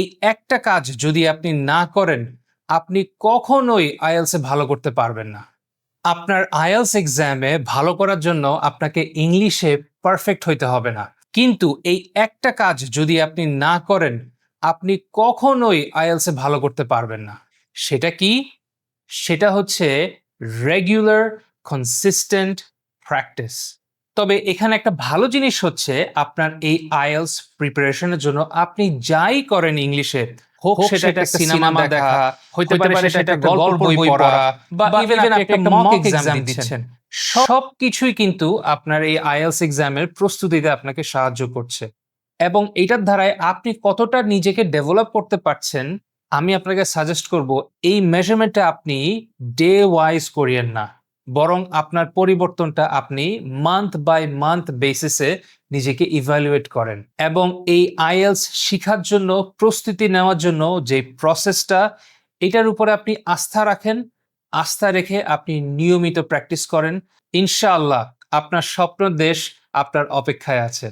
এই একটা কাজ যদি আপনি না করেন, আপনি কখনোই আইএলস এ ভালো করতে পারবেন না। আপনার আইএলস এক্সামে ভালো করার জন্য আপনাকে ইংলিশে পারফেক্ট হইতে হবে না। কিন্তু এই একটা কাজ যদি আপনি না করেন, আপনি কখনোই আইএলস এ ভালো করতে পারবেন না। সেটা কি? সেটা হচ্ছে রেগুলার কনসিস্টেন্ট প্র্যাকটিস। তবে এখানে একটা ভালো জিনিস হচ্ছে আপনার এই আইএলস প্রিপারেশনের জন্য আপনি যাই করেন ইংলিশে, হোক সেটা একটা সিনেমা দেখা, হইতে পারে সেটা একটা গল্পের বই পড়া, বা ইভেন আপনি একটা মক এক্সাম দিচ্ছেন, সবকিছুই কিন্তু আপনার এই আইএলস এক্সামের প্রস্তুতিতে আপনাকে সাহায্য করছে। এবং এটার দ্বারাই আপনি কতটা নিজেকে ডেভেলপ করতে পারছেন, আমি আপনাকে সাজেস্ট করব এই মেজারমেন্টটা আপনি ডে ওয়াইজ করিয়েন না, বরং আপনার পরিবর্তনটা আপনি মান্থ বাই মান্থ বেসিসে নিজেকে ইভ্যালুয়েট করেন। এবং এই আইএলস শিখার জন্য, প্রস্তুতি নেওয়ার জন্য যে প্রসেসটা, এটার উপরে আপনি আস্থা রাখেন। আস্থা রেখে আপনি নিয়মিত প্র্যাকটিস করেন। ইনশাআল্লাহ আপনার স্বপ্ন দেশ আপনার অপেক্ষায় আছে।